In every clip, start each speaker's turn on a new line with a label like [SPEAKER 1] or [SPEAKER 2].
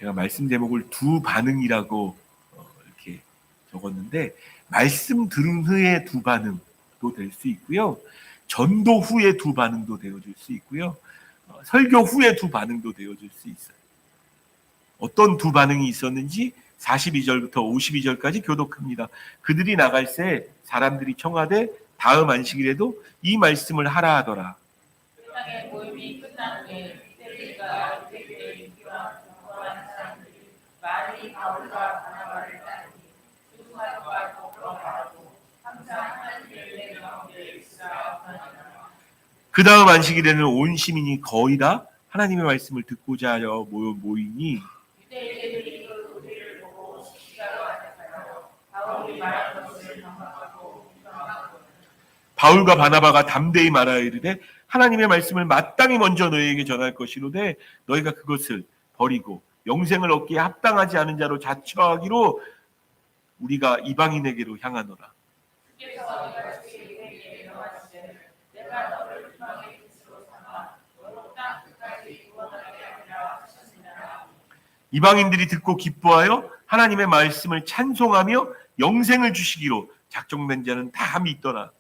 [SPEAKER 1] 제가 말씀 제목을 두 반응이라고 이렇게 적었는데, 말씀 들은 후에 두 반응도 될 수 있고요, 전도 후에 두 반응도 되어질 수 있고요, 설교 후에 두 반응도 되어질 수 있어요. 어떤 두 반응이 있었는지 42절부터 52절까지 교독합니다. 그들이 나갈 새 사람들이 청하되 다음 안식일에도 이 말씀을 하라 하더라.
[SPEAKER 2] 세상의 모임이 끝난 후에 유대인과 유대교의 인기와 정거한 사람들이 많이 바울과 바나바를 따르니 주 사도가 더불어 말하고 항상 하나님의 은혜 가운데 있으라 하니라.
[SPEAKER 1] 그 다음 안식일에는 온 시민이 거의 다 하나님의 말씀을 듣고자 하여 모이니
[SPEAKER 2] 유대인들이 그 우리를 보고 십시가로 안착하여 바울이 말한 것을 반박하고 비방하고
[SPEAKER 1] 바울과 바나바가 담대히 말하여 이르되 하나님의 말씀을 마땅히 먼저 너희에게 전할 것이로되 너희가 그것을 버리고 영생을 얻기에 합당하지 않은 자로 자처하기로 우리가 이방인에게로 향하노라.
[SPEAKER 2] 주께서 내가 주의 유대인에게 명하시되 내가 너를 비방의 빛으로 삼아 너로 땅 끝까지 구원하게 하리라 하셨느니라.
[SPEAKER 1] 이방인들이 듣고 기뻐하여 하나님의 말씀을 찬송하며 영생을 주시기로 작정된 자는 다 믿더라.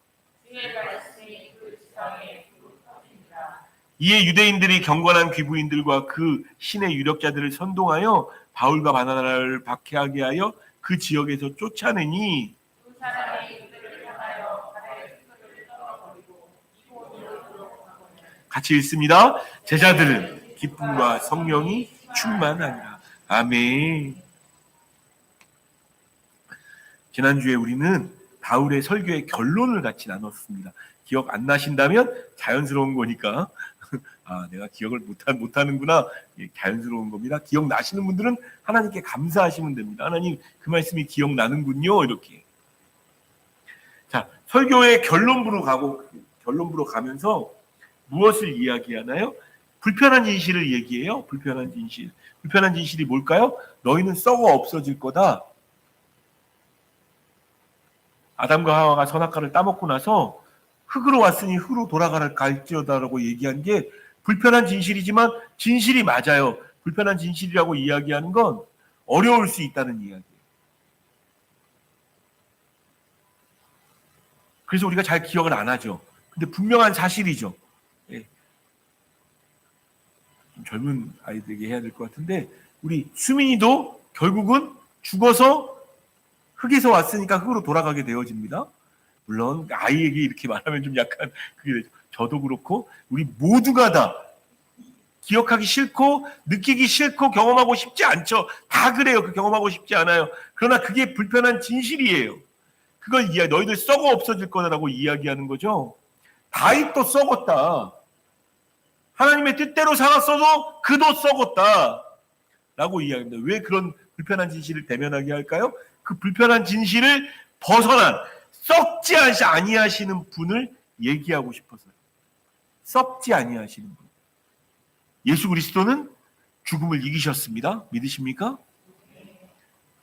[SPEAKER 2] 주의 말씀이 그 지상에 두루 퍼집니다.
[SPEAKER 1] 이에 유대인들이 경건한 귀부인들과 그 신의 유력자들을 선동하여 바울과 바나바를 박해하게 하여 그 지역에서 쫓아내니
[SPEAKER 2] 두 사람이 그들을 향하여 발에 흙을 떨어버리고 이곳으로 들어가거늘
[SPEAKER 1] 같이 읽습니다. 제자들은 기쁨과 성령이 충만하니라. 아멘. 지난주에 우리는 바울의 설교의 결론을 같이 나눴습니다. 기억 안 나신다면 자연스러운 거니까 내가 기억을 못하는구나, 자연스러운 겁니다. 기억 나시는 분들은 하나님께 감사하시면 됩니다. 하나님, 그 말씀이 기억나는군요, 이렇게. 자, 설교의 결론부로 가면서 무엇을 이야기하나요? 불편한 진실을 얘기해요. 불편한 진실. 불편한 진실이 뭘까요? 너희는 썩어 없어질 거다. 아담과 하와가 선악과를 따먹고 나서 흙으로 왔으니 흙으로 돌아갈지어다라고 얘기한 게 불편한 진실이지만 진실이 맞아요. 불편한 진실이라고 이야기하는 건 어려울 수 있다는 이야기예요. 그래서 우리가 잘 기억을 안 하죠. 근데 분명한 사실이죠. 예. 좀 젊은 아이들에게 해야 될 것 같은데, 우리 수민이도 결국은 죽어서 흙에서 왔으니까 흙으로 돌아가게 되어집니다. 물론 아이에게 이렇게 말하면 좀 약간 그게 되죠. 저도 그렇고 우리 모두가 다 기억하기 싫고 느끼기 싫고 경험하고 싶지 않죠. 다 그래요. 그 경험하고 싶지 않아요. 그러나 그게 불편한 진실이에요. 그걸 너희들 썩어 없어질 거다라고 이야기하는 거죠. 다윗도 썩었다. 하나님의 뜻대로 살았어도 그도 썩었다 라고 이야기합니다. 왜 그런 불편한 진실을 대면하게 할까요? 그 불편한 진실을 벗어난 썩지 아니하시는 분을 얘기하고 싶어서요. 썩지 아니하시는 분. 예수 그리스도는 죽음을 이기셨습니다. 믿으십니까?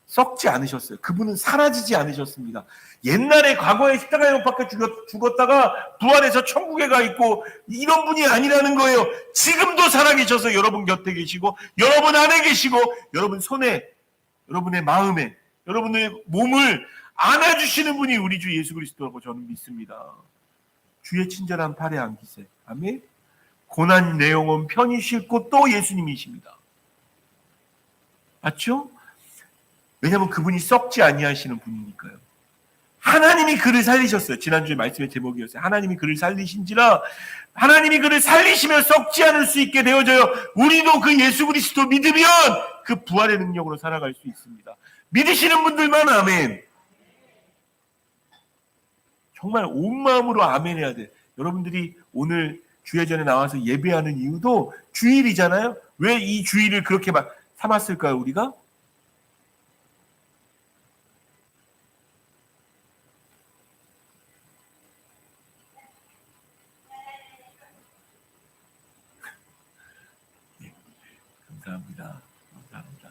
[SPEAKER 1] 썩지 않으셨어요. 그분은 사라지지 않으셨습니다. 옛날에 과거에 십자가에 못 박혀 죽었다가 부활해서 천국에 가 있고 이런 분이 아니라는 거예요. 지금도 살아계셔서 여러분 곁에 계시고 여러분 안에 계시고 여러분 손에, 여러분의 마음에, 여러분의 몸을 안아주시는 분이 우리 주 예수 그리스도라고 저는 믿습니다. 주의 친절한 팔에 안기세. 아멘. 고난 내 영혼 편히 쉴 곳 또 예수님이십니다. 맞죠? 왜냐하면 그분이 썩지 아니하시는 분이니까요. 하나님이 그를 살리셨어요. 지난주에 말씀의 제목이었어요. 하나님이 그를 살리신지라. 하나님이 그를 살리시며 썩지 않을 수 있게 되어져요. 우리도 그 예수 그리스도 믿으면 그 부활의 능력으로 살아갈 수 있습니다. 믿으시는 분들만 아멘. 정말 온 마음으로 아멘 해야 돼. 여러분들이 오늘 주회전에 나와서 예배하는 이유도 주일이잖아요. 왜 이 주일을 그렇게 삼았을까요, 우리가? 네, 감사합니다. 감사합니다.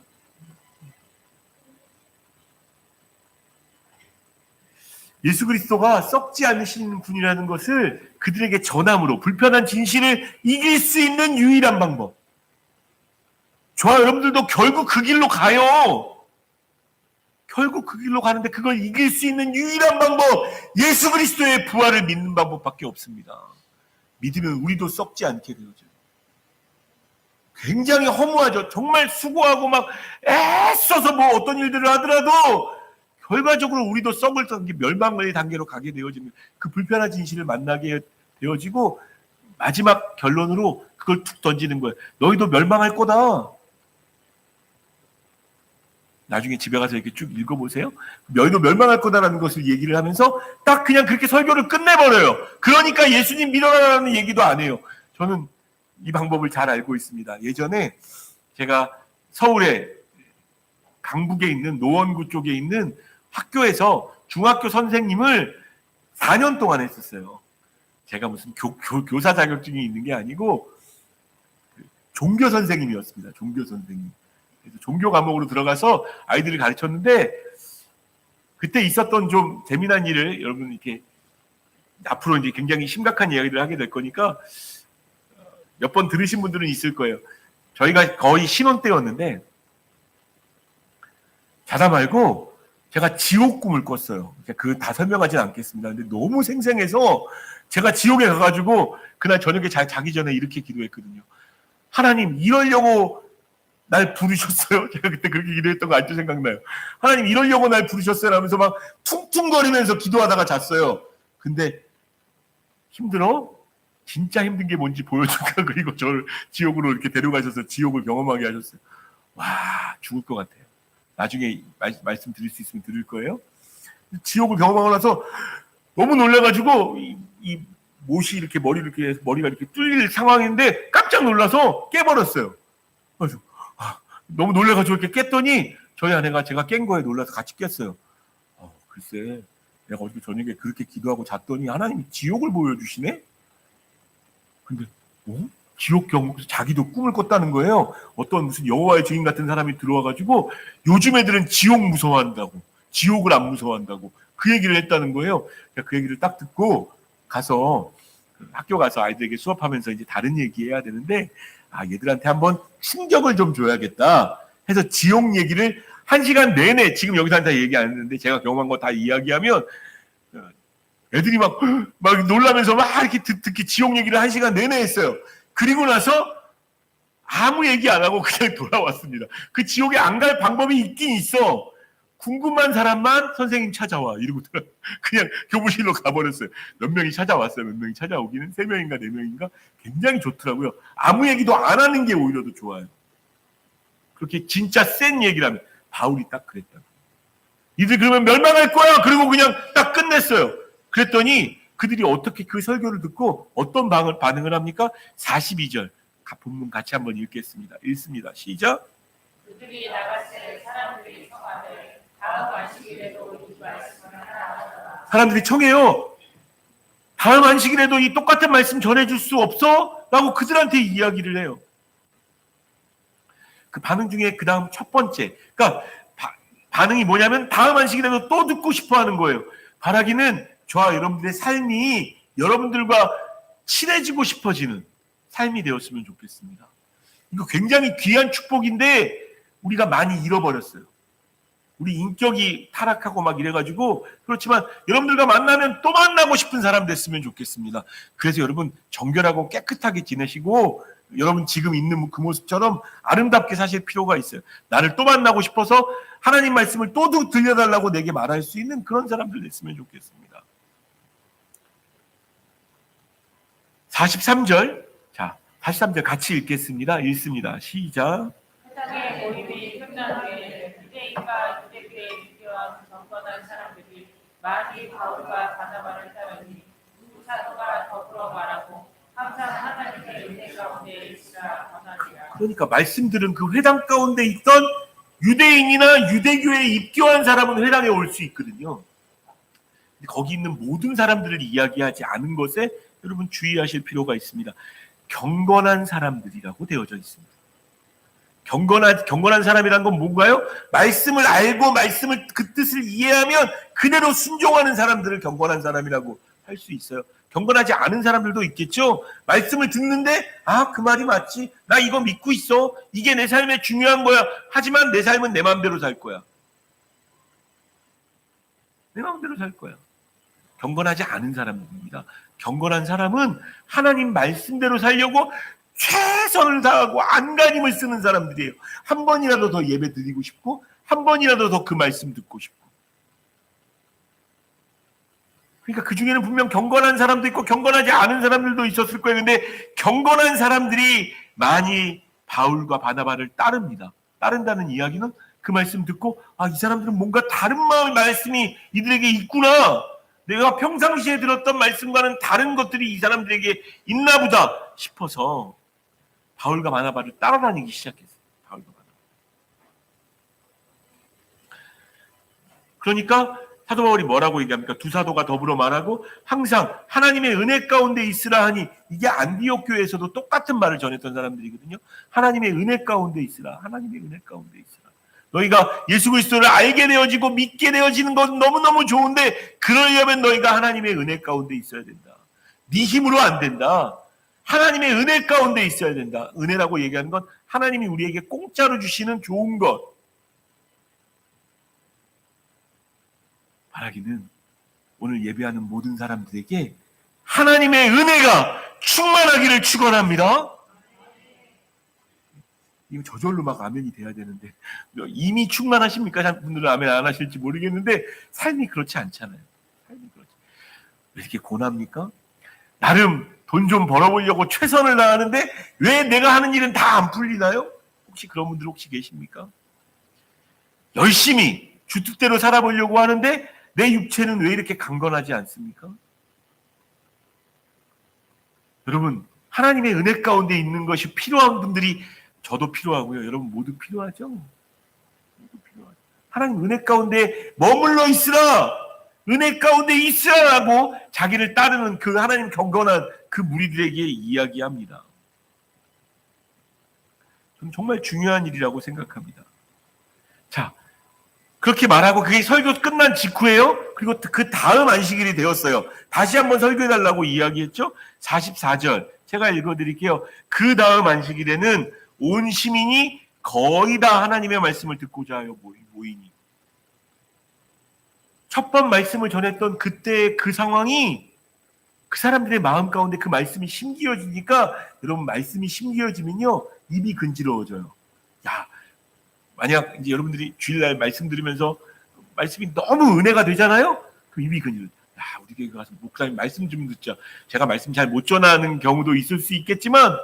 [SPEAKER 1] 예수 그리스도가 썩지 않으시는 분이라는 것을 그들에게 전함으로 불편한 진실을 이길 수 있는 유일한 방법. 저와 여러분들도 결국 그 길로 가요. 결국 그 길로 가는데 그걸 이길 수 있는 유일한 방법, 예수 그리스도의 부활을 믿는 방법밖에 없습니다. 믿으면 우리도 썩지 않게 되어져요. 굉장히 허무하죠. 정말 수고하고 막 애써서 뭐 어떤 일들을 하더라도 결과적으로 우리도 썩을 단계, 멸망의 단계로 가게 되어집니다. 그 불편한 진실을 만나게 되어지고 마지막 결론으로 그걸 툭 던지는 거예요. 너희도 멸망할 거다. 나중에 집에 가서 이렇게 쭉 읽어보세요. 너희도 멸망할 거다라는 것을 얘기를 하면서 딱 그냥 그렇게 설교를 끝내버려요. 그러니까 예수님 믿어라라는 얘기도 안 해요. 저는 이 방법을 잘 알고 있습니다. 예전에 제가 서울에 강북에 있는 노원구 쪽에 있는 학교에서 중학교 선생님을 4년 동안 했었어요. 제가 무슨 교사 자격증이 있는 게 아니고 종교 선생님이었습니다. 종교 선생님. 그래서 종교 과목으로 들어가서 아이들을 가르쳤는데 그때 있었던 좀 재미난 일을 여러분 이렇게 앞으로 이제 굉장히 심각한 이야기를 하게 될 거니까 몇 번 들으신 분들은 있을 거예요. 저희가 거의 신혼 때였는데 자다 말고 제가 지옥 꿈을 꿨어요. 그 다 설명하진 않겠습니다. 근데 너무 생생해서 제가 지옥에 가가지고 그날 저녁에 자기 전에 이렇게 기도했거든요. 하나님 이러려고 날 부르셨어요? 제가 그때 그렇게 기도했던 거 아직도 생각나요. 하나님 이러려고 날 부르셨어요? 하면서 막 퉁퉁거리면서 기도하다가 잤어요. 근데 힘들어? 진짜 힘든 게 뭔지 보여줄까? 그리고 저를 지옥으로 이렇게 데려가셔서 지옥을 경험하게 하셨어요. 와, 죽을 것 같아요. 나중에 말씀 드릴 수 있으면 들을 거예요. 지옥을 경험하고 나서 너무 놀라가지고 이 못이 이렇게 머리가 이렇게 뚫릴 상황인데 깜짝 놀라서 깨버렸어요. 그래서 너무 놀라가지고 이렇게 깼더니 저희 아내가 제가 깬 거에 놀라서 같이 깼어요. 글쎄, 내가 어저께 저녁에 그렇게 기도하고 잤더니 하나님이 지옥을 보여주시네? 근데 지옥 경험, 자기도 꿈을 꿨다는 거예요. 어떤 무슨 여호와의 증인 같은 사람이 들어와가지고 요즘 애들은 지옥 무서워한다고, 지옥을 안 무서워한다고 그 얘기를 했다는 거예요. 그 얘기를 딱 듣고 가서 학교 가서 아이들에게 수업하면서 이제 다른 얘기해야 되는데 얘들한테 한번 충격을 좀 줘야겠다 해서 지옥 얘기를 1시간 내내 지금 여기서 다 얘기 안 했는데 제가 경험한 거 다 이야기하면 애들이 막 놀라면서 막 이렇게 듣기 지옥 얘기를 1시간 내내 했어요. 그리고 나서 아무 얘기 안 하고 그냥 돌아왔습니다. 그 지옥에 안 갈 방법이 있긴 있어. 궁금한 사람만 선생님 찾아와 이러고 그냥 교무실로 가버렸어요. 몇 명이 찾아왔어요. 몇 명이 찾아오기는 3명인가 4명인가 굉장히 좋더라고요. 아무 얘기도 안 하는 게 오히려 더 좋아요. 그렇게 진짜 센 얘기를 하면 바울이 딱 그랬다고. 이들 그러면 멸망할 거야. 그리고 그냥 딱 끝냈어요. 그랬더니 그들이 어떻게 그 설교를 듣고 어떤 반응을 합니까? 42절 본문 같이 한번 읽겠습니다. 읽습니다. 시작.
[SPEAKER 2] 그들이 나갔을 때 사람들이 청하되 다음 안식일에도 이 말씀을 하라.
[SPEAKER 1] 사람들이 청해요. 다음 안식일에도 이 똑같은 말씀 전해줄 수 없어? 라고 그들한테 이야기를 해요. 그 반응 중에 그 다음 첫 번째, 그러니까 반응이 뭐냐면 다음 안식일에도 또 듣고 싶어 하는 거예요. 바라기는 저와 여러분들의 삶이 여러분들과 친해지고 싶어지는 삶이 되었으면 좋겠습니다. 이거 굉장히 귀한 축복인데 우리가 많이 잃어버렸어요. 우리 인격이 타락하고 막 이래가지고 그렇지만 여러분들과 만나면 또 만나고 싶은 사람 됐으면 좋겠습니다. 그래서 여러분 정결하고 깨끗하게 지내시고 여러분 지금 있는 그 모습처럼 아름답게 사실 필요가 있어요. 나를 또 만나고 싶어서 하나님 말씀을 또 들려달라고 내게 말할 수 있는 그런 사람들 됐으면 좋겠습니다. 43절, 자 43절 같이 읽겠습니다. 읽습니다. 시작.
[SPEAKER 2] 세상의 모임이 끝난 후에 유대인과 유대교의 유교와 정권한 사람들이 많이 바울과 바나바를 따르니 두 사도가 더불어 말하고 항상 하나님의 은혜 가운데 있으라 권하니라.
[SPEAKER 1] 그러니까 말씀들은 그 회당 가운데 있던 유대인이나 유대교에 입교한 사람은 회당에 올 수 있거든요. 근데 거기 있는 모든 사람들을 이야기하지 않은 것에 여러분 주의하실 필요가 있습니다. 경건한 사람들이라고 되어져 있습니다. 경건한 사람이란 건 뭔가요? 말씀을 알고 말씀을 그 뜻을 이해하면 그대로 순종하는 사람들을 경건한 사람이라고 할 수 있어요. 경건하지 않은 사람들도 있겠죠. 말씀을 듣는데 아, 그 말이 맞지. 나 이거 믿고 있어. 이게 내 삶에 중요한 거야. 하지만 내 삶은 내 마음대로 살 거야. 내 마음대로 살 거야. 경건하지 않은 사람입니다. 경건한 사람은 하나님 말씀대로 살려고 최선을 다하고 안간힘을 쓰는 사람들이에요. 한 번이라도 더 예배 드리고 싶고 한 번이라도 더 그 말씀 듣고 싶고. 그러니까 그 중에는 분명 경건한 사람도 있고 경건하지 않은 사람들도 있었을 거예요. 근데 경건한 사람들이 많이 바울과 바나바를 따릅니다. 따른다는 이야기는 그 말씀 듣고 아, 이 사람들은 뭔가 다른 마음의 말씀이 이들에게 있구나. 내가 평상시에 들었던 말씀과는 다른 것들이 이 사람들에게 있나 보다 싶어서 바울과 바나바를 따라다니기 시작했어요. 바울과 바나바. 그러니까 사도 바울이 뭐라고 얘기합니까? 두 사도가 더불어 말하고 항상 하나님의 은혜 가운데 있으라 하니, 이게 안디옥 교회에서도 똑같은 말을 전했던 사람들이거든요. 하나님의 은혜 가운데 있으라. 하나님의 은혜 가운데 있으라. 너희가 예수 그리스도를 알게 되어지고 믿게 되어지는 건 너무너무 좋은데 그러려면 너희가 하나님의 은혜 가운데 있어야 된다. 네 힘으로 안 된다. 하나님의 은혜 가운데 있어야 된다. 은혜라고 얘기하는 건 하나님이 우리에게 공짜로 주시는 좋은 것. 바라기는 오늘 예배하는 모든 사람들에게 하나님의 은혜가 충만하기를 축원합니다. 이거 저절로 막 아멘이 돼야 되는데 이미 충만하십니까? 분들은 아멘 안 하실지 모르겠는데 삶이 그렇지 않잖아요. 삶이 그렇지. 왜 이렇게 고납니까? 나름 돈 좀 벌어보려고 최선을 다하는데 왜 내가 하는 일은 다 안 풀리나요? 혹시 그런 분들 혹시 계십니까? 열심히 주뜻대로 살아보려고 하는데 내 육체는 왜 이렇게 강건하지 않습니까? 여러분, 하나님의 은혜 가운데 있는 것이 필요한 분들이 저도 필요하고요. 여러분 모두 필요하죠? 모두 필요하죠. 하나님 은혜 가운데 머물러 있으라! 은혜 가운데 있으라라고 자기를 따르는 그 하나님 경건한 그 무리들에게 이야기합니다. 저는 정말 중요한 일이라고 생각합니다. 자, 그렇게 말하고 그게 설교 끝난 직후에요. 그리고 그 다음 안식일이 되었어요. 다시 한번 설교해달라고 이야기했죠. 44절 제가 읽어드릴게요. 그 다음 안식일에는 온 시민이 거의 다 하나님의 말씀을 듣고자 하여 모이니. 첫 번 말씀을 전했던 그때의 그 상황이 그 사람들의 마음 가운데 그 말씀이 심기어지니까, 여러분 말씀이 심기어지면요 입이 근지러워져요. 야, 만약 이제 여러분들이 주일날 말씀 들으면서 말씀이 너무 은혜가 되잖아요. 그 입이 근지러워. 야, 우리 교회 가서 목사님 말씀 좀 듣자. 제가 말씀 잘 못 전하는 경우도 있을 수 있겠지만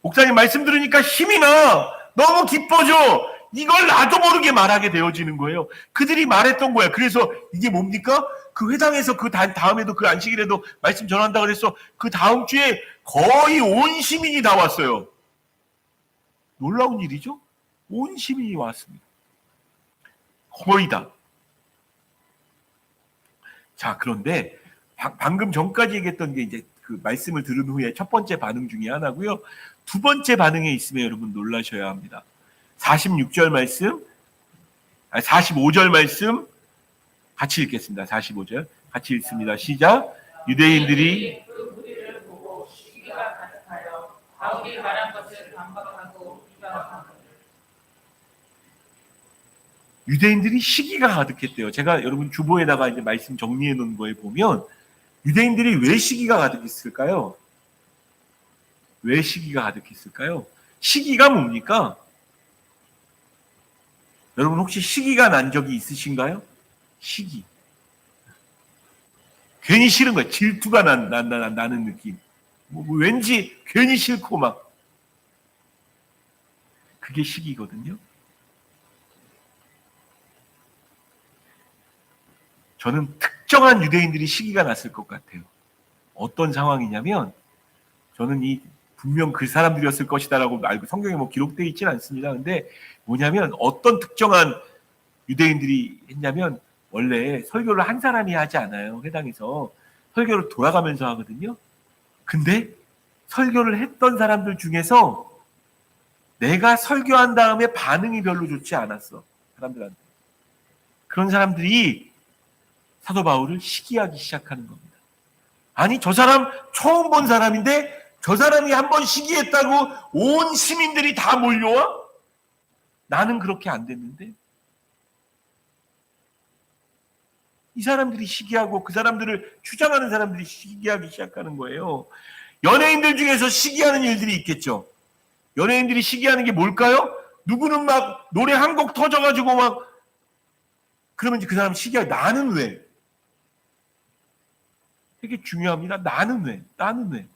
[SPEAKER 1] 목사님 말씀 들으니까 힘이 나. 너무 기뻐져. 이걸 나도 모르게 말하게 되어지는 거예요. 그들이 말했던 거야. 그래서 이게 뭡니까? 그 회당에서 그 다음에도 그 안식일에도 말씀 전한다 그래서 그 다음 주에 거의 온 시민이 다 왔어요. 놀라운 일이죠? 온 시민이 왔습니다. 거의 다. 자, 그런데 방금 전까지 얘기했던 게 이제 그 말씀을 들은 후에 첫 번째 반응 중에 하나고요. 두 번째 반응에 있으면 여러분 놀라셔야 합니다. 46절 말씀, 45절 말씀 같이 읽겠습니다. 45절 같이 읽습니다. 시작. 유대인들이
[SPEAKER 2] 그 무리를 보고 시기가 가득하여 바울이 말한 것을 반박하고 비방하고.
[SPEAKER 1] 유대인들이 시기가 가득했대요. 제가 여러분 주보에다가 이제 말씀 정리해 놓은 거에 보면 유대인들이 왜 시기가 가득했을까요? 왜 시기가 가득했을까요? 시기가 뭡니까? 여러분 혹시 시기가 난 적이 있으신가요? 시기. 괜히 싫은 거예요. 질투가 나는 느낌. 뭐 왠지 괜히 싫고 막. 그게 시기거든요. 저는 특정한 유대인들이 시기가 났을 것 같아요. 어떤 상황이냐면 저는 분명 그 사람들이었을 것이다라고 알고 성경에 뭐 기록되어 있지는 않습니다. 근데 뭐냐면 어떤 특정한 유대인들이 했냐면 원래 설교를 한 사람이 하지 않아요. 회당에서 설교를 돌아가면서 하거든요. 근데 설교를 했던 사람들 중에서 내가 설교한 다음에 반응이 별로 좋지 않았어. 사람들한테. 그런 사람들이 사도 바울을 시기하기 시작하는 겁니다. 아니, 저 사람 처음 본 사람인데 저 사람이 한번 시기했다고 온 시민들이 다 몰려와? 나는 그렇게 안 됐는데. 이 사람들이 시기하고 그 사람들을 주장하는 사람들이 시기하기 시작하는 거예요. 연예인들 중에서 시기하는 일들이 있겠죠. 연예인들이 시기하는 게 뭘까요? 누구는 막 노래 한 곡 터져가지고 막 그러면 이제 그 사람 시기하. 나는 왜? 되게 중요합니다. 나는 왜? 나는 왜?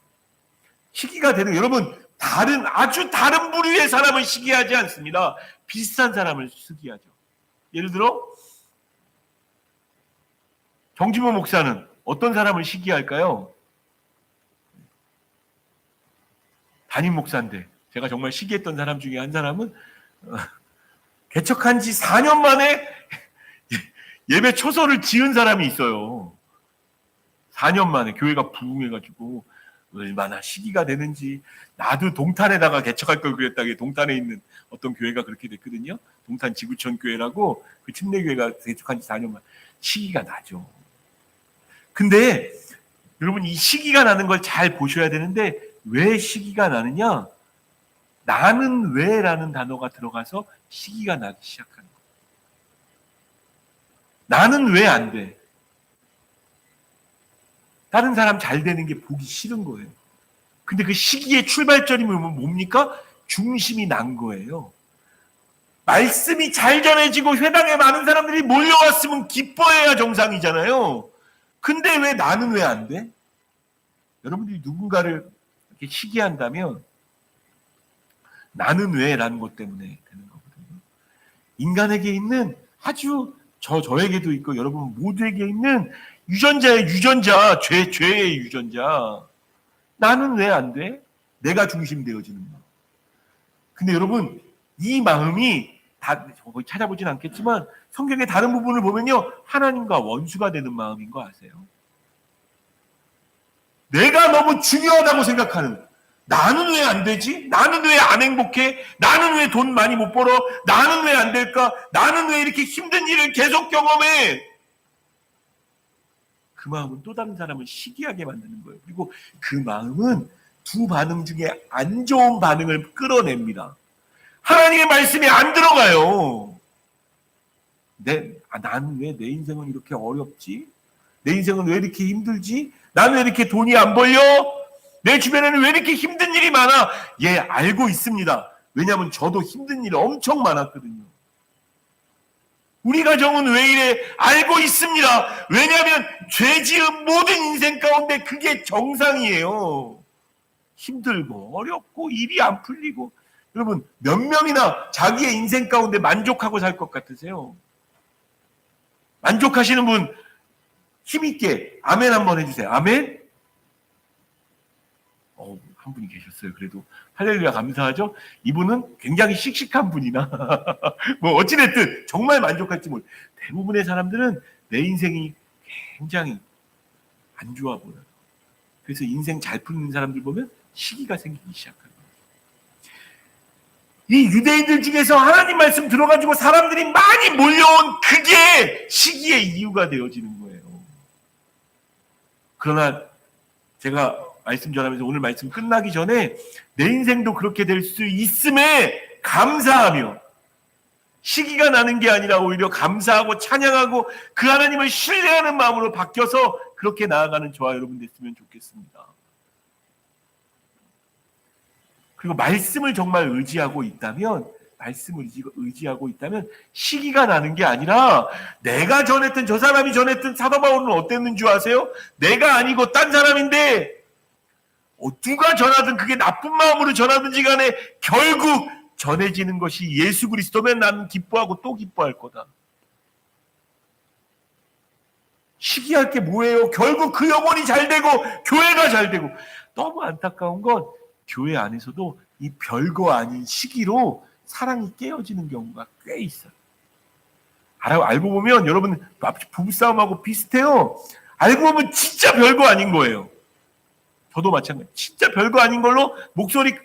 [SPEAKER 1] 시기가 되는, 여러분, 아주 다른 부류의 사람을 시기하지 않습니다. 비슷한 사람을 시기하죠. 예를 들어, 정지모 목사는 어떤 사람을 시기할까요? 담임 목사인데, 제가 정말 시기했던 사람 중에 한 사람은, 개척한 지 4년 만에 예배 초소를 지은 사람이 있어요. 4년 만에 교회가 부흥해가지고 얼마나 시기가 되는지. 나도 동탄에다가 개척할 걸 그랬다게 동탄에 있는 어떤 교회가 그렇게 됐거든요. 동탄 지구촌 교회라고 그 침례교회가 개척한 지 4년 만에 시기가 나죠. 근데 여러분, 이 시기가 나는 걸 잘 보셔야 되는데 왜 시기가 나느냐? 나는 왜라는 단어가 들어가서 시기가 나기 시작하는 거예요. 나는 왜 안 돼? 다른 사람 잘 되는 게 보기 싫은 거예요. 근데 그 시기의 출발점이 뭡니까? 중심이 난 거예요. 말씀이 잘 전해지고 회당에 많은 사람들이 몰려왔으면 기뻐해야 정상이잖아요. 근데 왜 나는 왜 안 돼? 여러분들이 누군가를 이렇게 시기한다면 나는 왜라는 것 때문에 되는 거거든요. 인간에게 있는 아주 저에게도 있고 여러분 모두에게 있는 유전자의 유전자, 죄의 유전자. 나는 왜 안 돼? 내가 중심되어지는 마음. 근데 여러분, 이 마음이 다 거의 찾아보진 않겠지만 성경의 다른 부분을 보면요, 하나님과 원수가 되는 마음인 거 아세요? 내가 너무 중요하다고 생각하는, 나는 왜 안 되지? 나는 왜 안 행복해? 나는 왜 돈 많이 못 벌어? 나는 왜 안 될까? 나는 왜 이렇게 힘든 일을 계속 경험해? 그 마음은 또 다른 사람을 시기하게 만드는 거예요. 그리고 그 마음은 두 반응 중에 안 좋은 반응을 끌어냅니다. 하나님의 말씀이 안 들어가요. 나는 왜 내 인생은 이렇게 어렵지? 내 인생은 왜 이렇게 힘들지? 나는 왜 이렇게 돈이 안 벌려? 내 주변에는 왜 이렇게 힘든 일이 많아? 예, 알고 있습니다. 왜냐하면 저도 힘든 일이 엄청 많았거든요. 우리 가정은 왜 이래? 알고 있습니다. 왜냐하면 죄 지은 모든 인생 가운데 그게 정상이에요. 힘들고 어렵고 일이 안 풀리고. 여러분, 몇 명이나 자기의 인생 가운데 만족하고 살 것 같으세요? 만족하시는 분 힘있게 아멘 한번 해주세요. 아멘. 한 분이 계셨어요. 그래도 할렐루야, 감사하죠. 이분은 굉장히 씩씩한 분이나 뭐 어찌됐든 정말 만족할지 모르. 대부분의 사람들은 내 인생이 굉장히 안 좋아 보여요. 그래서 인생 잘 풀리는 사람들 보면 시기가 생기기 시작합니다. 이 유대인들 중에서 하나님 말씀 들어가지고 사람들이 많이 몰려온 그게 시기의 이유가 되어지는 거예요. 그러나 제가 말씀 전하면서 오늘 말씀 끝나기 전에 내 인생도 그렇게 될 수 있음에 감사하며, 시기가 나는 게 아니라 오히려 감사하고 찬양하고 그 하나님을 신뢰하는 마음으로 바뀌어서 그렇게 나아가는 저와 여러분 됐으면 좋겠습니다. 그리고 말씀을 정말 의지하고 있다면, 시기가 나는 게 아니라, 내가 전했든 저 사람이 전했든 사도 바울은 어땠는 줄 아세요? 내가 아니고 딴 사람인데 누가 전하든 그게 나쁜 마음으로 전하든지 간에 결국 전해지는 것이 예수 그리스도면 나는 기뻐하고 또 기뻐할 거다. 시기할 게 뭐예요? 결국 그 영혼이 잘 되고 교회가 잘 되고. 너무 안타까운 건 교회 안에서도 이 별거 아닌 시기로 사랑이 깨어지는 경우가 꽤 있어요. 알고 보면 여러분 부부싸움하고 비슷해요. 알고 보면 진짜 별거 아닌 거예요. 저도 마찬가지. 진짜 별거 아닌 걸로 목소리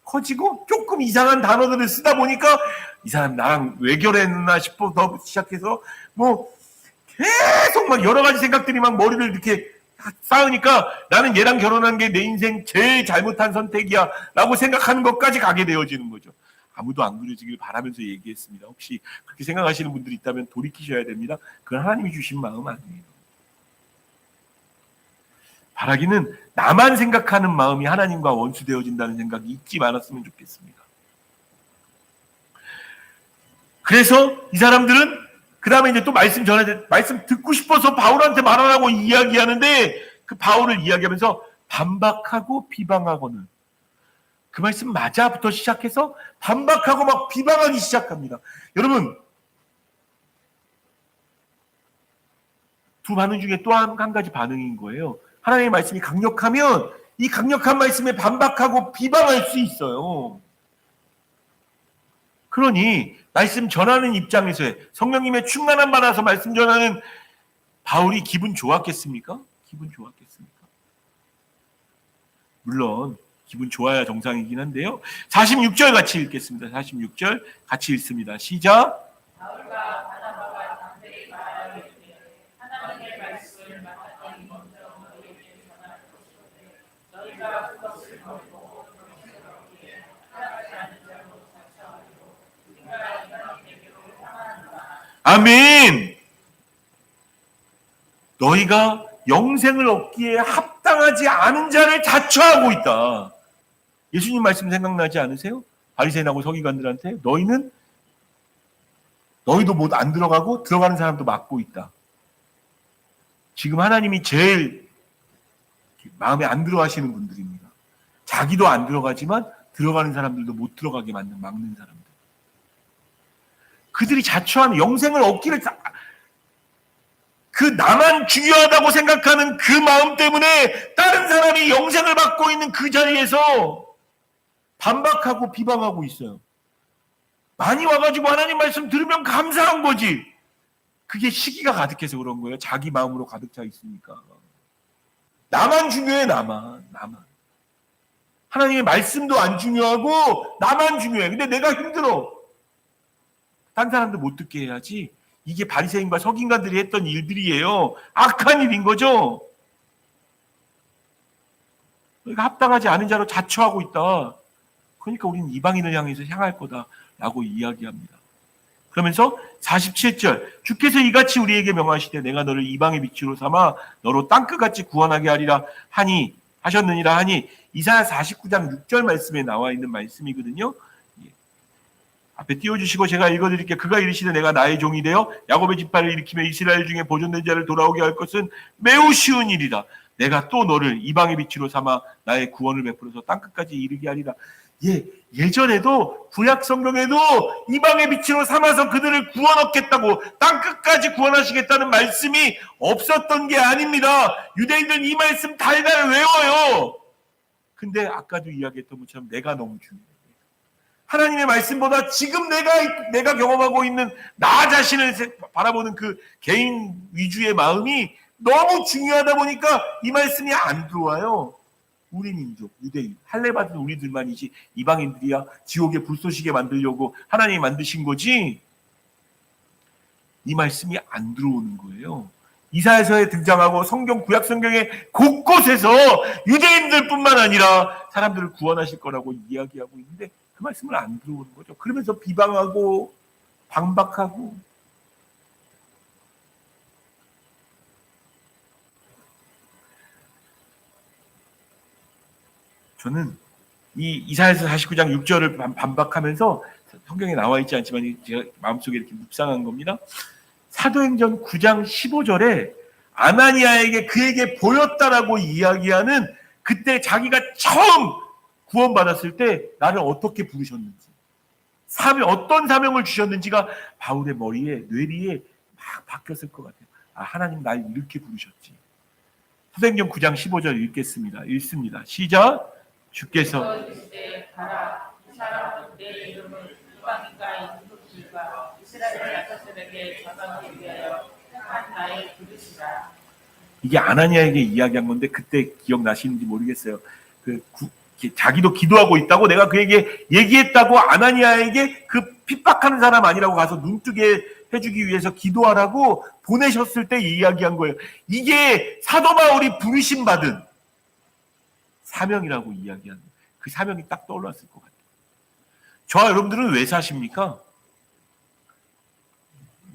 [SPEAKER 1] 커지고 조금 이상한 단어들을 쓰다 보니까 이 사람 나랑 왜 결혼했나 싶어 더 시작해서 뭐 계속 막 여러 가지 생각들이 막 머리를 이렇게 쌓으니까 나는 얘랑 결혼한 게 내 인생 제일 잘못한 선택이야 라고 생각하는 것까지 가게 되어지는 거죠. 아무도 안 그러지길 바라면서 얘기했습니다. 혹시 그렇게 생각하시는 분들이 있다면 돌이키셔야 됩니다. 그건 하나님이 주신 마음 아니에요. 바라기는 나만 생각하는 마음이 하나님과 원수되어진다는 생각이 잊지 말았으면 좋겠습니다. 그래서 이 사람들은 그 다음에 이제 또 말씀 듣고 싶어서 바울한테 말하라고 이야기하는데 그 바울을 이야기하면서 반박하고 비방하고는 그 말씀 맞아부터 시작해서 반박하고 막 비방하기 시작합니다. 여러분, 두 반응 중에 또 한 가지 반응인 거예요. 하나님의 말씀이 강력하면 이 강력한 말씀에 반박하고 비방할 수 있어요. 그러니 말씀 전하는 입장에서의 성령님의 충만함 받아서 말씀 전하는 바울이 기분 좋았겠습니까? 기분 좋았겠습니까? 물론 기분 좋아야 정상이긴 한데요. 46절 같이 읽겠습니다. 46절 같이 읽습니다. 시작.
[SPEAKER 2] 바울과 바나바가 담대히 말하기를 하나님의 말씀을 맡았더니 먼저 너희에게 전할 것이오되 너희가 그것을 버리고 정신스럽게 하나님의 않은 자로 자처하고 우리가 이방인에게로 향하노라. 아멘.
[SPEAKER 1] 너희가 영생을 얻기에 합당하지 않은 자를 자처하고 있다. 예수님 말씀 생각나지 않으세요? 바리새인하고 서기관들한테 너희도 못 안 들어가고 들어가는 사람도 막고 있다. 지금 하나님이 제일 마음에 안 들어 하시는 분들입니다. 자기도 안 들어가지만 들어가는 사람들도 못 들어가게 막는 사람들. 그들이 자처하는 영생을 얻기를 그 나만 중요하다고 생각하는 그 마음 때문에 다른 사람이 영생을 받고 있는 그 자리에서 반박하고 비방하고 있어요. 많이 와가지고 하나님 말씀 들으면 감사한 거지. 그게 시기가 가득해서 그런 거예요. 자기 마음으로 가득 차 있으니까. 나만 중요해, 나만. 하나님의 말씀도 안 중요하고 나만 중요해. 근데 내가 힘들어. 딴 사람들 못 듣게 해야지. 이게 바리새인과 서기관들이 했던 일들이에요. 악한 일인 거죠. 너희가 합당하지 않은 자로 자처하고 있다. 그러니까 우리는 이방인을 향해서 향할 거다라고 이야기합니다. 그러면서 47절 주께서 이같이 우리에게 명하시되 내가 너를 이방의 빛으로 삼아 너로 땅끝같이 구원하게 하리라 하셨느니라 하니 이사야 49장 6절 말씀에 나와 있는 말씀이거든요. 앞에 띄워주시고 제가 읽어드릴게요. 그가 이르시되 내가 나의 종이 되어 야곱의 지파를 일으키며 이스라엘 중에 보존된 자를 돌아오게 할 것은 매우 쉬운 일이다. 내가 또 너를 이방의 빛으로 삼아 나의 구원을 베풀어서 땅끝까지 이르게 하리라. 예전에도 구약 성경에도 이방의 빛으로 삼아서 그들을 구원 얻겠다고 땅끝까지 구원하시겠다는 말씀이 없었던 게 아닙니다. 유대인들은 이 말씀 달달 외워요. 근데 아까도 이야기했던 것처럼 내가 너무 중요해요. 하나님의 말씀보다 지금 내가 경험하고 있는 나 자신을 바라보는 그 개인 위주의 마음이 너무 중요하다 보니까 이 말씀이 안 들어와요. 우리 민족, 유대인, 할례받은 우리들만이지 이방인들이야 지옥에 불쏘시게 만들려고 하나님이 만드신 거지. 이 말씀이 안 들어오는 거예요. 이사야서에 등장하고 구약 성경의 곳곳에서 유대인들뿐만 아니라 사람들을 구원하실 거라고 이야기하고 있는데 그 말씀을 안 들어오는 거죠. 그러면서 비방하고 반박하고. 저는 이 이사야서 49장 6절을 반박하면서 성경에 나와 있지 않지만 제가 마음속에 이렇게 묵상한 겁니다. 사도행전 9장 15절에 아나니아에게 그에게 보였다라고 이야기하는 그때 자기가 처음 구원받았을 때 나를 어떻게 부르셨는지 어떤 사명을 주셨는지가 바울의 머리에 뇌리에 막 박혔을 것 같아요. 하나님 날 이렇게 부르셨지. 사도행전 9장 15절 읽습니다. 시작. 주께서
[SPEAKER 2] 가라 이 사람은 내 이름을 이방인과 인도들과 이스라엘 자손에게 전하기 위하여 한 나의 그릇이라.
[SPEAKER 1] 이게 아나니아에게 이야기한 건데 그때 기억나시는지 모르겠어요. 자기도 기도하고 있다고 내가 그에게 얘기했다고 아나니아에게 그 핍박하는 사람 아니라고 가서 눈뜨게 해주기 위해서 기도하라고 보내셨을 때 이야기한 거예요. 이게 사도 바울이 부르심 받은 사명이라고 이야기하는 그 사명이 딱 떠올랐을 것 같아요. 저와 여러분들은 왜 사십니까?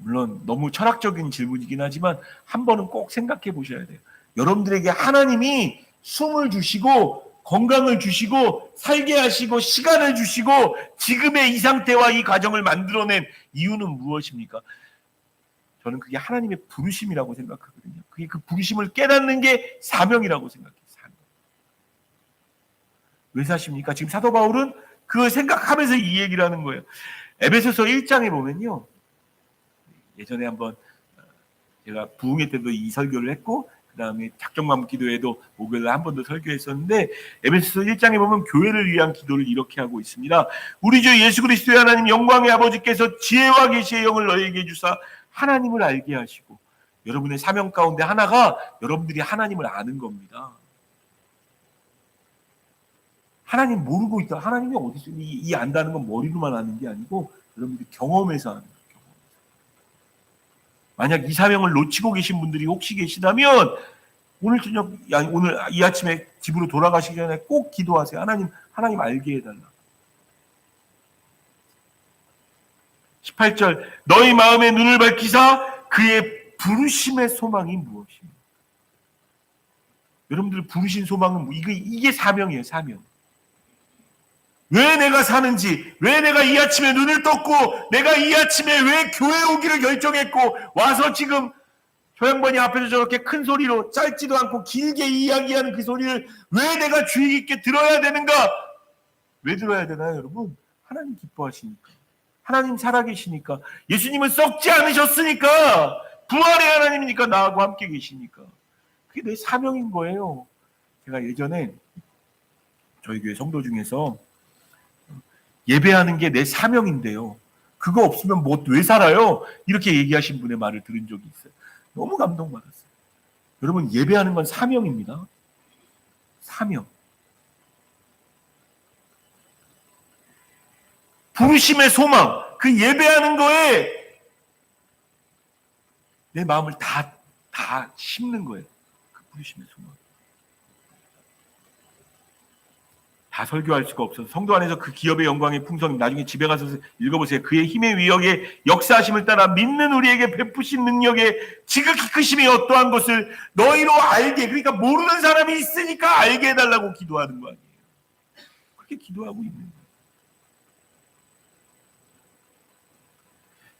[SPEAKER 1] 물론 너무 철학적인 질문이긴 하지만 한 번은 꼭 생각해 보셔야 돼요. 여러분들에게 하나님이 숨을 주시고 건강을 주시고 살게 하시고 시간을 주시고 지금의 이 상태와 이 과정을 만들어낸 이유는 무엇입니까? 저는 그게 하나님의 부르심이라고 생각하거든요. 그게 그 부르심을 깨닫는 게 사명이라고 생각해요. 사명. 왜 사십니까? 지금 사도 바울은 그걸 생각하면서 이 얘기를 하는 거예요. 에베소서 1장에 보면요. 예전에 한번 제가 부흥회 때도 이 설교를 했고 그 다음에 작정맘 기도회도 목요일에 한 번 더 설교했었는데 에베소서 1장에 보면 교회를 위한 기도를 이렇게 하고 있습니다. 우리 주 예수 그리스도의 하나님 영광의 아버지께서 지혜와 계시의 영을 너희에게 주사 하나님을 알게 하시고 여러분의 사명 가운데 하나가 여러분들이 하나님을 아는 겁니다. 하나님 모르고 있다. 하나님이 어디 있어? 이 안다는 건 머리로만 아는 게 아니고 여러분들이 경험해서 아는 거예요. 만약 이 사명을 놓치고 계신 분들이 혹시 계시다면 오늘 저녁, 오늘 이 아침에 집으로 돌아가시기 전에 꼭 기도하세요. 하나님 알게 해달라. 18절 너희 마음의 눈을 밝히사 그의 부르심의 소망이 무엇입니까? 여러분들 부르신 소망은 이게 사명이에요. 사명. 왜 내가 사는지, 왜 내가 이 아침에 눈을 떴고, 내가 이 아침에 왜 교회 오기를 결정했고, 와서 지금 저 양반이 앞에서 저렇게 큰 소리로 짧지도 않고 길게 이야기하는 그 소리를 왜 내가 주의 깊게 들어야 되는가? 왜 들어야 되나요, 여러분? 하나님 기뻐하시니까. 하나님 살아계시니까. 예수님은 썩지 않으셨으니까. 부활의 하나님이니까 나하고 함께 계시니까. 그게 내 사명인 거예요. 제가 예전에 저희 교회 성도 중에서 예배하는 게 내 사명인데요. 그거 없으면 왜 살아요? 이렇게 얘기하신 분의 말을 들은 적이 있어요. 너무 감동받았어요. 여러분 예배하는 건 사명입니다. 사명. 부르심의 소망. 그 예배하는 거에 내 마음을 다 심는 거예요. 그 부르심의 소망. 다 설교할 수가 없어서 성도 안에서 그 기업의 영광의 풍성 나중에 집에 가서 읽어보세요. 그의 힘의 위력에 역사하심을 따라 믿는 우리에게 베푸신 능력에 지극히 크심이 어떠한 것을 너희로 알게 그러니까 모르는 사람이 있으니까 알게 해달라고 기도하는 거 아니에요. 그렇게 기도하고 있는 거예요.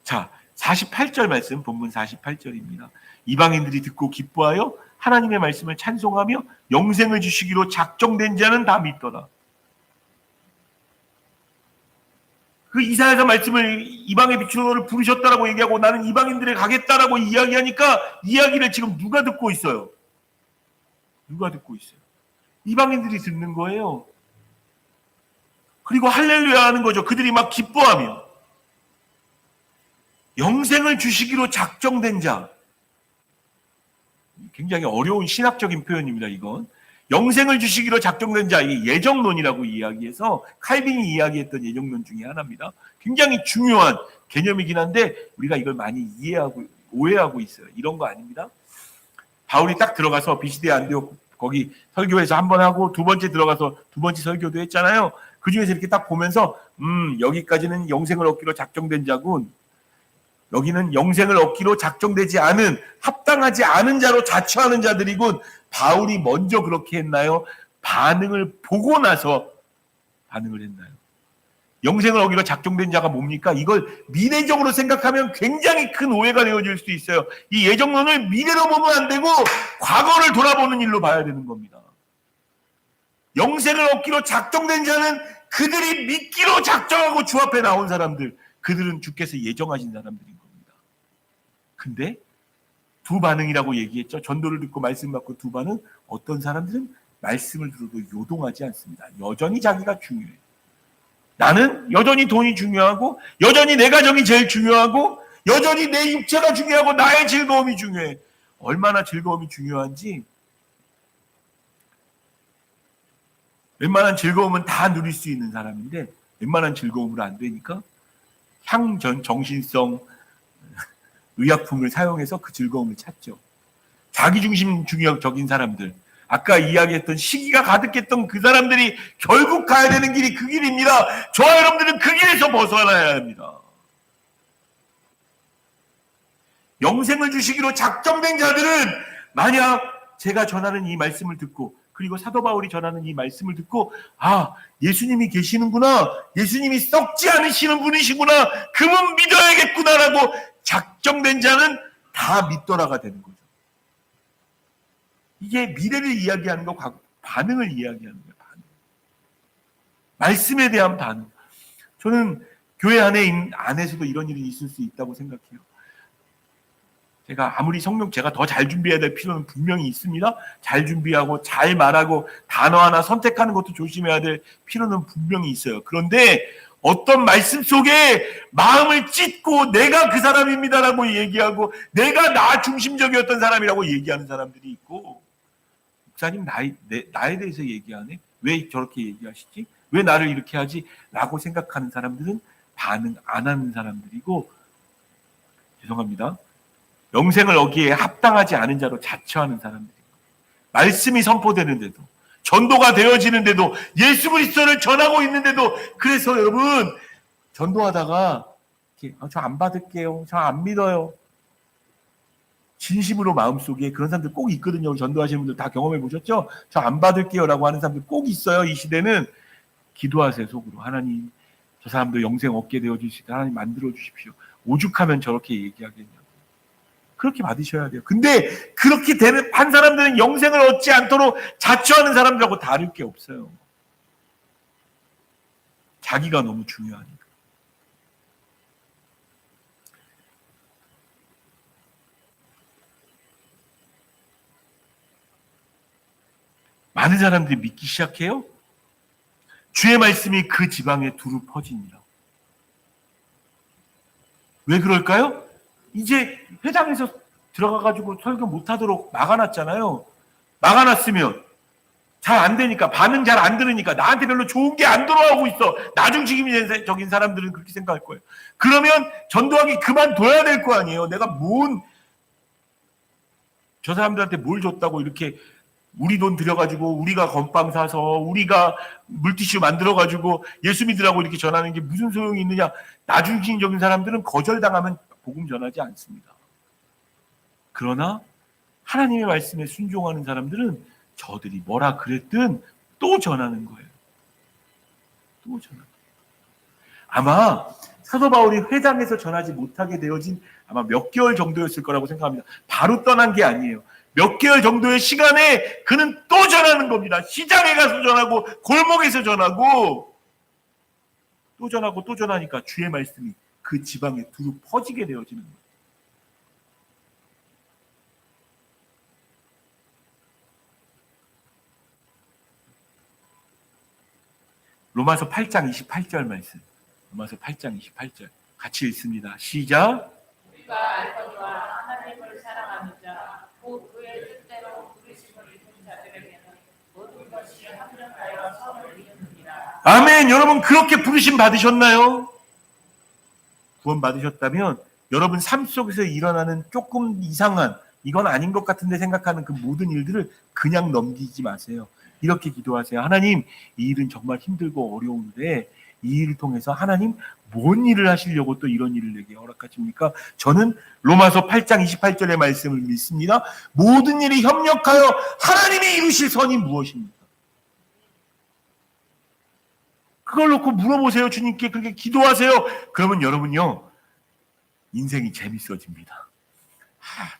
[SPEAKER 1] 자 48절 말씀 본문 48절입니다. 이방인들이 듣고 기뻐하여 하나님의 말씀을 찬송하며 영생을 주시기로 작정된 자는 다 믿더라. 그 이사야서 말씀을 이방의 빛으로 너를 부르셨다라고 얘기하고 나는 이방인들에 가겠다라고 이야기하니까 이야기를 지금 누가 듣고 있어요? 누가 듣고 있어요? 이방인들이 듣는 거예요. 그리고 할렐루야 하는 거죠. 그들이 막 기뻐하며 영생을 주시기로 작정된 자. 굉장히 어려운 신학적인 표현입니다. 이건 영생을 주시기로 작정된 자, 이 예정론이라고 이야기해서 칼빈이 이야기했던 예정론 중에 하나입니다. 굉장히 중요한 개념이긴 한데 우리가 이걸 많이 이해하고 오해하고 있어요. 이런 거 아닙니다. 바울이 딱 들어가서 비시대 안디옥 거기 설교에서 한 번 하고 두 번째 들어가서 두 번째 설교도 했잖아요. 그 중에서 이렇게 딱 보면서 여기까지는 영생을 얻기로 작정된 자군. 여기는 영생을 얻기로 작정되지 않은 합당하지 않은 자로 자처하는 자들이군. 바울이 먼저 그렇게 했나요? 반응을 보고 나서 반응을 했나요? 영생을 얻기로 작정된 자가 뭡니까? 이걸 미래적으로 생각하면 굉장히 큰 오해가 되어질 수 있어요. 이 예정론을 미래로 보면 안 되고 과거를 돌아보는 일로 봐야 되는 겁니다. 영생을 얻기로 작정된 자는 그들이 믿기로 작정하고 주 앞에 나온 사람들, 그들은 주께서 예정하신 사람들인 겁니다. 근데 두 반응이라고 얘기했죠. 전도를 듣고 말씀 받고 두 반응. 어떤 사람들은 말씀을 들어도 요동하지 않습니다. 여전히 자기가 중요해요. 나는 여전히 돈이 중요하고 여전히 내 가정이 제일 중요하고 여전히 내 육체가 중요하고 나의 즐거움이 중요해. 얼마나 즐거움이 중요한지 웬만한 즐거움은 다 누릴 수 있는 사람인데 웬만한 즐거움으로 안 되니까 정신성 의약품을 사용해서 그 즐거움을 찾죠. 자기중심주의적인 사람들, 아까 이야기했던 시기가 가득했던 그 사람들이 결국 가야 되는 길이 그 길입니다. 저와 여러분들은 그 길에서 벗어나야 합니다. 영생을 주시기로 작정된 자들은 만약 제가 전하는 이 말씀을 듣고 그리고 사도 바울이 전하는 이 말씀을 듣고 아, 예수님이 계시는구나, 예수님이 썩지 않으시는 분이시구나, 그분 믿어야겠구나라고 작정된 자는 다 믿더라가 되는 거죠. 이게 미래를 이야기하는 거, 반응을 이야기하는 거예요. 반응. 말씀에 대한 반응. 저는 교회 안에서도 이런 일이 있을 수 있다고 생각해요. 제가 아무리 제가 더 잘 준비해야 될 필요는 분명히 있습니다. 잘 준비하고 잘 말하고 단어 하나 선택하는 것도 조심해야 될 필요는 분명히 있어요. 그런데 어떤 말씀 속에 마음을 찢고 내가 그 사람입니다라고 얘기하고 내가 나 중심적이었던 사람이라고 얘기하는 사람들이 있고, 목사님 나에 대해서 얘기하네? 왜 저렇게 얘기하시지? 왜 나를 이렇게 하지? 라고 생각하는 사람들은 반응 안 하는 사람들이고, 죄송합니다, 영생을 얻기에 합당하지 않은 자로 자처하는 사람들입니다. 말씀이 선포되는데도, 전도가 되어지는데도, 예수 그리스도를 전하고 있는데도, 그래서 여러분 전도하다가 저 안 받을게요, 저 안 믿어요, 진심으로 마음속에 그런 사람들 꼭 있거든요. 전도하시는 분들 다 경험해 보셨죠? 저 안 받을게요 라고 하는 사람들 꼭 있어요. 이 시대는. 기도하세요. 속으로. 하나님, 저 사람도 영생 얻게 되어 주시고 하나님 만들어 주십시오. 오죽하면 저렇게 얘기하겠냐고. 그렇게 받으셔야 돼요. 근데 그렇게 한 사람들은 영생을 얻지 않도록 자처하는 사람들하고 다를 게 없어요. 자기가 너무 중요하니까. 많은 사람들이 믿기 시작해요. 주의 말씀이 그 지방에 두루 퍼집니다. 왜 그럴까요? 이제 회당에서 들어가가지고 설교 못하도록 막아놨잖아요. 막아놨으면 잘 안 되니까, 반응 잘 안 들으니까 나한테 별로 좋은 게 안 들어가고 있어. 나중심적인 사람들은 그렇게 생각할 거예요. 그러면 전도하기 그만둬야 될 거 아니에요. 내가 저 사람들한테 뭘 줬다고 이렇게 우리 돈 들여가지고 우리가 건빵 사서 우리가 물티슈 만들어가지고 예수 믿으라고 이렇게 전하는 게 무슨 소용이 있느냐. 나중심적인 사람들은 거절당하면 복음 전하지 않습니다. 그러나 하나님의 말씀에 순종하는 사람들은 저들이 뭐라 그랬든 또 전하는 거예요. 또 전하는 거예요. 아마 사도 바울이 회당에서 전하지 못하게 되어진 아마 몇 개월 정도였을 거라고 생각합니다. 바로 떠난 게 아니에요. 몇 개월 정도의 시간에 그는 또 전하는 겁니다. 시장에 가서 전하고 골목에서 전하고 또 전하고 또 전하니까 주의 말씀이 그 지방에 두루 퍼지게 되어지는 거예요. 로마서 8장 28절 말씀. 로마서 8장 28절 같이 읽습니다. 시작.
[SPEAKER 2] 우리가 알거니와 하나님을 사랑하는 자, 곧 그의 뜻대로 부르심을 입은 자들에게는 모든 것이 합력하여 선을 이루느니라.
[SPEAKER 1] 아멘. 여러분 그렇게 부르심 받으셨나요? 구원 받으셨다면 여러분 삶 속에서 일어나는 조금 이상한, 이건 아닌 것 같은데 생각하는 그 모든 일들을 그냥 넘기지 마세요. 이렇게 기도하세요. 하나님, 이 일은 정말 힘들고 어려운데 이 일을 통해서 하나님 뭔 일을 하시려고 또 이런 일을 내게 허락하십니까? 저는 로마서 8장 28절의 말씀을 믿습니다. 모든 일이 협력하여 하나님이 이루실 선이 무엇입니까? 그걸 놓고 물어보세요. 주님께 그렇게 기도하세요. 그러면 여러분요, 인생이 재밌어집니다.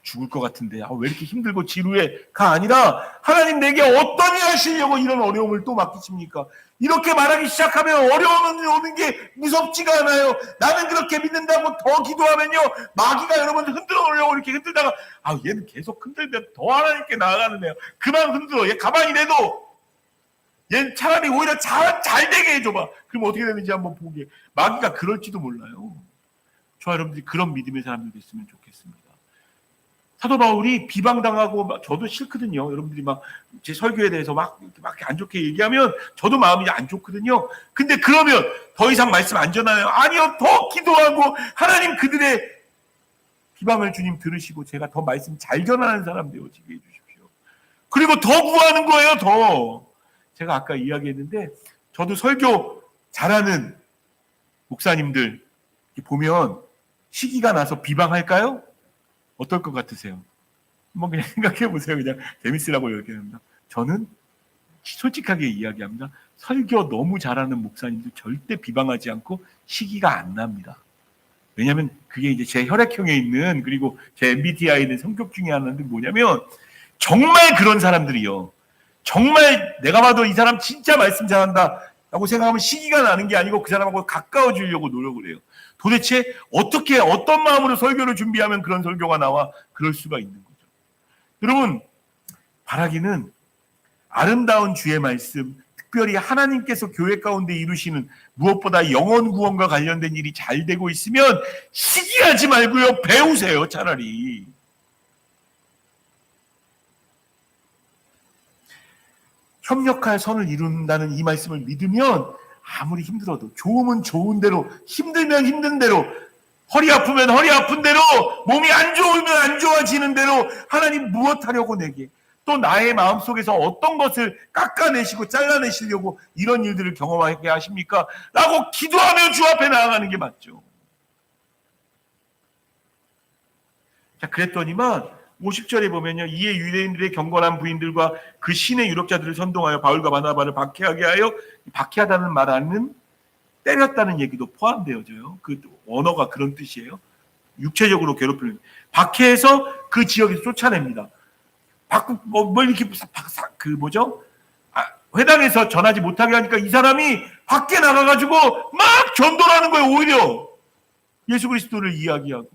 [SPEAKER 1] 죽을 것 같은데 왜 이렇게 힘들고 지루해가 아니라 하나님 내게 어떤 일 하시려고 이런 어려움을 또 맡기십니까? 이렇게 말하기 시작하면 어려움이 오는 게 무섭지가 않아요. 나는 그렇게 믿는다고 더 기도하면요, 마귀가 여러분들 흔들어 놓으려고 이렇게 흔들다가 얘는 계속 흔들면 더 하나님께 나아가는 애야. 그만 흔들어. 얘 가만히 내도 얘는 차라리 오히려 잘 되게 해줘봐. 그럼 어떻게 되는지 한번 보게. 마귀가 그럴지도 몰라요. 저와 여러분들이 그런 믿음의 사람들이 됐으면 좋겠습니다. 사도 바울이 비방당하고 저도 싫거든요. 여러분들이 막 제 설교에 대해서 막 안 좋게 얘기하면 저도 마음이 안 좋거든요. 근데 그러면 더 이상 말씀 안 전하나요? 아니요. 더 기도하고 하나님 그들의 비방을 주님 들으시고 제가 더 말씀 잘 전하는 사람 되어지게 해주십시오. 그리고 더 구하는 거예요. 더. 제가 아까 이야기했는데 저도 설교 잘하는 목사님들 보면 시기가 나서 비방할까요? 어떨 것 같으세요? 한번 그냥 생각해 보세요. 그냥 재밌으라고 이야기합니다. 저는 솔직하게 이야기합니다. 설교 너무 잘하는 목사님들 절대 비방하지 않고 시기가 안 납니다. 왜냐하면 그게 이제 제 혈액형에 있는, 그리고 제 MBTI에 있는 성격 중에 하나인데 뭐냐면, 정말 그런 사람들이요. 정말 내가 봐도 이 사람 진짜 말씀 잘한다 라고 생각하면 시기가 나는 게 아니고 그 사람하고 가까워지려고 노력을 해요. 도대체 어떻게, 어떤 마음으로 설교를 준비하면 그런 설교가 나와? 그럴 수가 있는 거죠. 여러분, 바라기는 아름다운 주의 말씀, 특별히 하나님께서 교회 가운데 이루시는 무엇보다 영혼 구원과 관련된 일이 잘 되고 있으면 시기하지 말고요, 배우세요. 차라리. 협력할 선을 이룬다는 이 말씀을 믿으면 아무리 힘들어도, 좋으면 좋은 대로, 힘들면 힘든 대로, 허리 아프면 허리 아픈 대로, 몸이 안 좋으면 안 좋아지는 대로 하나님 무엇하려고 내게, 또 나의 마음속에서 어떤 것을 깎아내시고 잘라내시려고 이런 일들을 경험하게 하십니까? 라고 기도하며 주 앞에 나아가는 게 맞죠. 자, 그랬더니만 50절에 보면요, 이에 유대인들의 경건한 부인들과 그 신의 유력자들을 선동하여 바울과 바나바를 박해하게 하여, 박해하다는 말 안에는 때렸다는 얘기도 포함되어져요. 그 언어가 그런 뜻이에요. 육체적으로 괴롭히는, 박해해서 그 지역에서 쫓아냅니다. 뭐 이렇게 회당에서 전하지 못하게 하니까 이 사람이 밖에 나가가지고 막 전도를 하는 거예요. 오히려 예수 그리스도를 이야기하고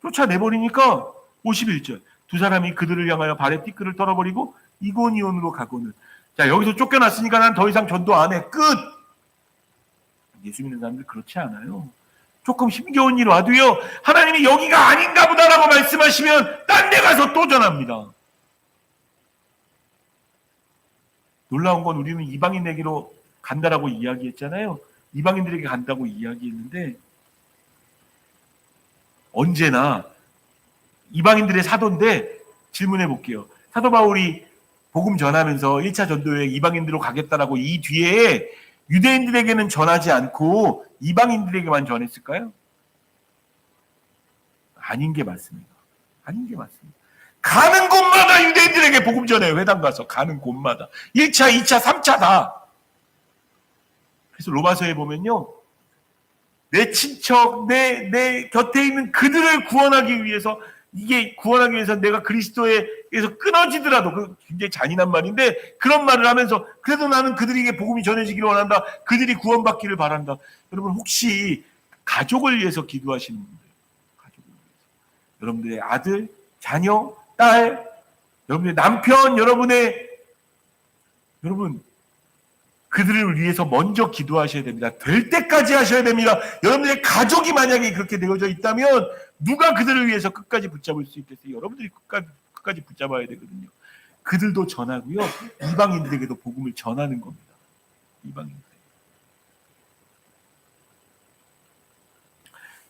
[SPEAKER 1] 쫓아내버리니까 51절, 두 사람이 그들을 향하여 발에 띠끌을 떨어버리고 이고니온으로 가고는, 자, 여기서 쫓겨났으니까 난 더 이상 전도 안 해. 끝. 예수 믿는 사람들 그렇지 않아요. 조금 힘겨운 일 와도요, 하나님이 여기가 아닌가 보다라고 말씀하시면 딴 데 가서 또 전합니다. 놀라운 건 우리는 이방인에게로 간다라고 이야기했잖아요. 이방인들에게 간다고 이야기했는데 언제나 이방인들의 사도인데, 질문해 볼게요. 사도 바울이 복음 전하면서 1차 전도여행 이방인들로 가겠다라고 이 뒤에 유대인들에게는 전하지 않고 이방인들에게만 전했을까요? 아닌 게 맞습니다. 아닌 게 맞습니다. 가는 곳마다 유대인들에게 복음 전해요. 회당 가서 가는 곳마다 1차, 2차, 3차 다. 그래서 로마서에 보면요, 내 친척, 내 곁에 있는 그들을 구원하기 위해서, 이게 구원하기 위해서 내가 그리스도에서 끊어지더라도, 그 굉장히 잔인한 말인데 그런 말을 하면서 그래도 나는 그들에게 복음이 전해지기를 원한다. 그들이 구원받기를 바란다. 여러분, 혹시 가족을 위해서 기도하시는 분들, 가족을 위해서, 여러분들의 아들, 자녀, 딸, 여러분의 남편, 여러분 그들을 위해서 먼저 기도하셔야 됩니다. 될 때까지 하셔야 됩니다. 여러분들의 가족이 만약에 그렇게 되어져 있다면 누가 그들을 위해서 끝까지 붙잡을 수 있겠어요? 여러분들이 끝까지 붙잡아야 되거든요. 그들도 전하고요, 이방인들에게도 복음을 전하는 겁니다. 이방인들.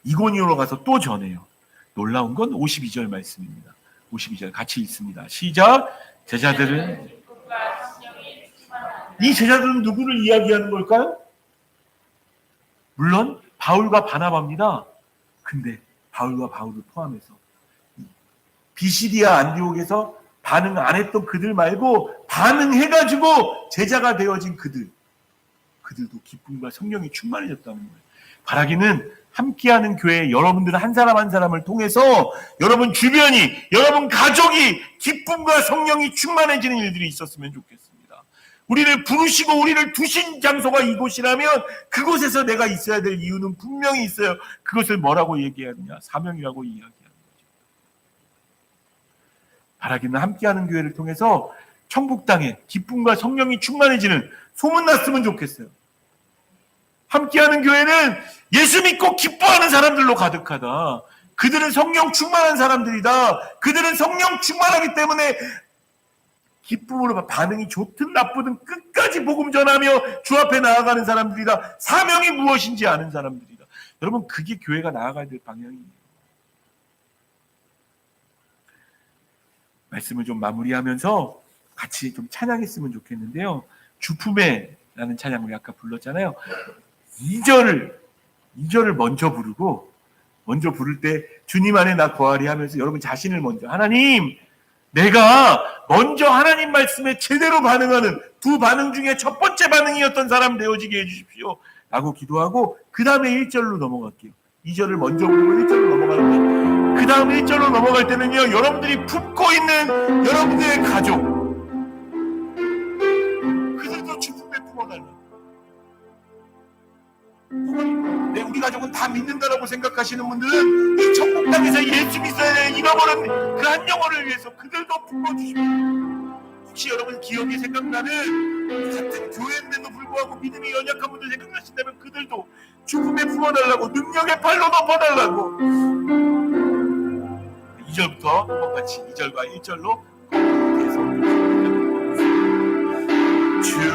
[SPEAKER 1] 이고니오로 가서 또 전해요. 놀라운 건 52절 말씀입니다. 52절 같이 읽습니다. 시작. 제자들은, 이 제자들은 누구를 이야기하는 걸까요? 물론 바울과 바나바입니다. 근데 바울과 바울을 포함해서 비시디아 안디옥에서 반응 안 했던 그들 말고 반응해가지고 제자가 되어진 그들도 기쁨과 성령이 충만해졌다는 거예요. 바라기는 함께하는 교회 여러분들 한 사람 한 사람을 통해서 여러분 주변이, 여러분 가족이 기쁨과 성령이 충만해지는 일들이 있었으면 좋겠습니다. 우리를 부르시고 우리를 두신 장소가 이곳이라면 그곳에서 내가 있어야 될 이유는 분명히 있어요. 그것을 뭐라고 얘기하느냐? 사명이라고 이야기하는 거죠. 바라기는 함께하는 교회를 통해서 천국 땅에 기쁨과 성령이 충만해지는 소문났으면 좋겠어요. 함께하는 교회는 예수 믿고 기뻐하는 사람들로 가득하다. 그들은 성령 충만한 사람들이다. 그들은 성령 충만하기 때문에 기쁨으로 반응이 좋든 나쁘든 끝까지 복음 전하며 주 앞에 나아가는 사람들이다. 사명이 무엇인지 아는 사람들이다. 여러분, 그게 교회가 나아가야 될 방향이에요. 말씀을 좀 마무리하면서 같이 좀 찬양했으면 좋겠는데요. 주품에라는 찬양을 아까 불렀잖아요. 2절을 먼저 부르고, 먼저 부를 때 주님 안에 나 거하리 하면서 여러분 자신을 먼저, 하나님, 내가 먼저 하나님 말씀에 제대로 반응하는 두 반응 중에 첫 번째 반응이었던 사람 되어지게 해주십시오 라고 기도하고, 그 다음에 1절로 넘어갈게요. 2절을 먼저 부르고 1절로 넘어가는데, 그 다음 1절로 넘어갈 때는요, 여러분들이 품고 있는 여러분들의 가족, 그들도 주품에 품어달라. 우리 가족은 다 믿는다라고 생각하시는 분들은 이 천국 땅에서 예수 믿어야 잃어버린 그 한 영혼을 위해서 그들도 품어주십시오. 혹시 여러분 기억이 생각나는 같은 교회인데도 불구하고 믿음이 연약한 분들 생각나신다면 그들도 주품에 품어달라고, 능력의 팔로 덮어달라고. 2절부터 똑같이 2절과 1절로 계속 주님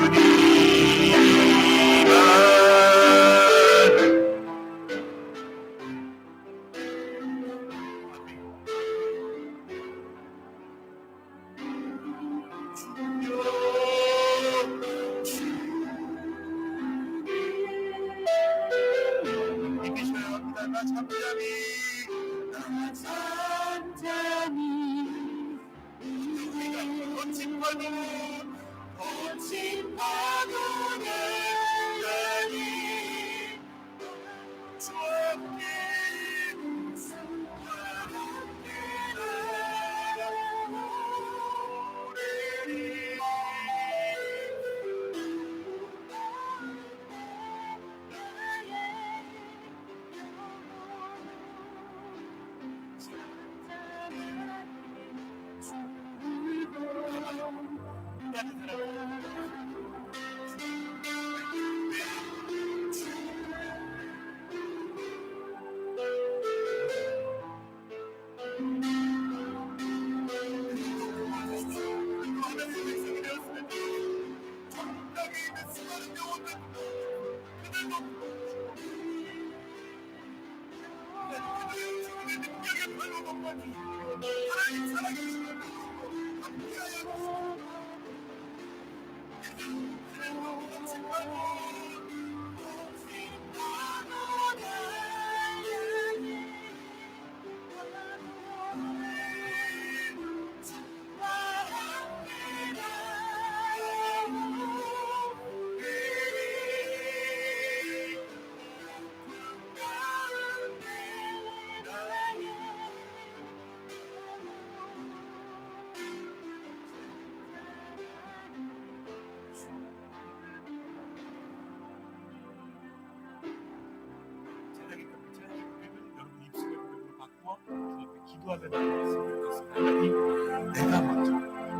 [SPEAKER 1] 하나님, 내가 먼저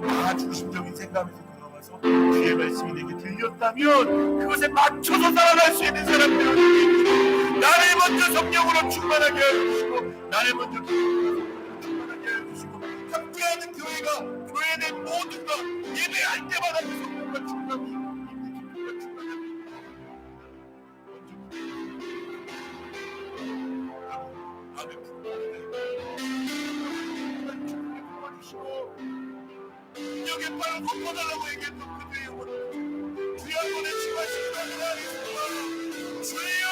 [SPEAKER 1] 나 중심적인 생각에서 돌아와서 주의 말씀이 내게 들렸다면 그것에 맞춰서 살아갈 수 있는 사람들, 나를 먼저 성령으로 충만하게 해주시고, 나를 먼저 충만하게 해주시고, 함께하는 교회가 교회된 모두가 예배할 때마다 그 성령과 충만히 능력의 팔을 덮어달라고 얘기했던 그들의 영혼을 주여 보내시고 하시는 주여.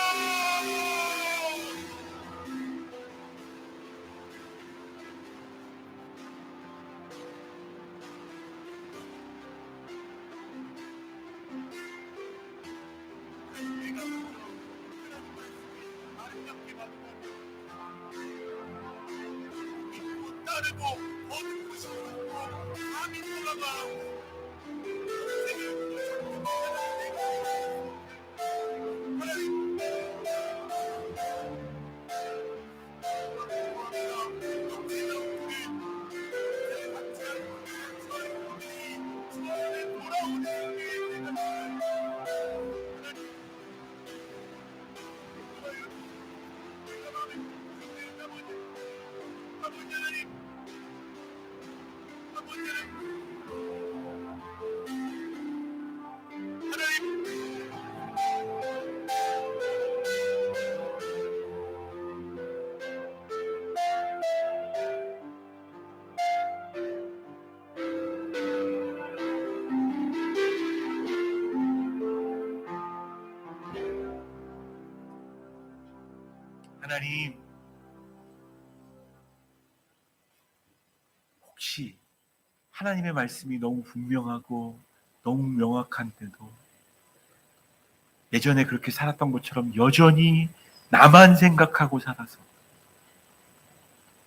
[SPEAKER 1] 따르고 얻고 싶고 감히 돌아가 하나님, 혹시 하나님의 말씀이 너무 분명하고 너무 명확한데도 예전에 그렇게 살았던 것처럼 여전히 나만 생각하고 살아서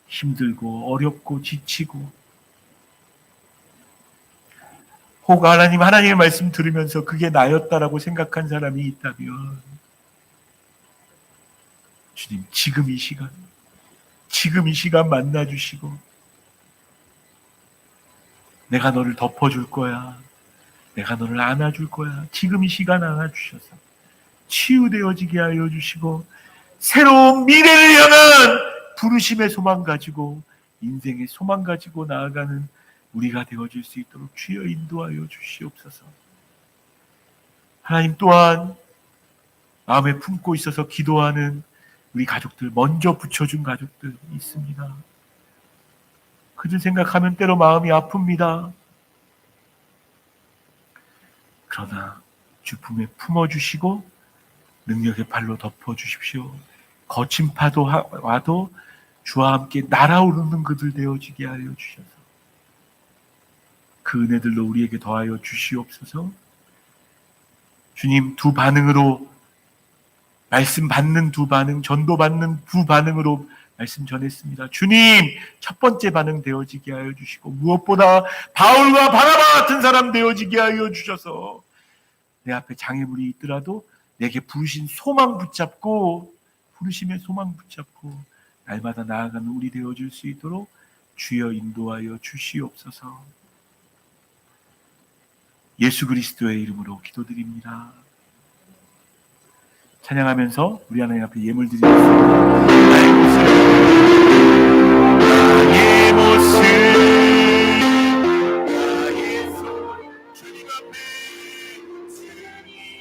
[SPEAKER 1] 힘들고 어렵고 지치고, 혹 하나님의 말씀 들으면서 그게 나였다라고 생각한 사람이 있다면, 주님, 지금 이 시간 만나주시고 내가 너를 덮어줄 거야, 내가 너를 안아줄 거야. 지금 이 시간 안아주셔서 치유되어지게 하여 주시고 새로운 미래를 향한 부르심의 소망 가지고, 인생의 소망 가지고 나아가는 우리가 되어줄 수 있도록 주여 인도하여 주시옵소서. 하나님, 또한 마음에 품고 있어서 기도하는 우리 가족들, 먼저 붙여준 가족들 있습니다. 그들 생각하면 때로 마음이 아픕니다. 그러나 주 품에 품어주시고 능력의 발로 덮어주십시오. 거친 파도 와도 주와 함께 날아오르는 그들 되어지게 하여 주셔서 그 은혜들로 우리에게 더하여 주시옵소서. 주님, 두 반응으로, 말씀 받는 두 반응, 전도 받는 두 반응으로 말씀 전했습니다. 주님, 첫 번째 반응 되어지게 하여 주시고, 무엇보다 바울과 바나바 같은 사람 되어지게 하여 주셔서 내 앞에 장애물이 있더라도 내게 부르신 소망 붙잡고, 부르심의 소망 붙잡고 날마다 나아가는 우리 되어줄 수 있도록 주여 인도하여 주시옵소서. 예수 그리스도의 이름으로 기도드립니다. 찬양하면서 우리 하나님 앞에 예물 드리겠습니다. 나의 모습, 나의 손, 주님 앞에, 주님 앞에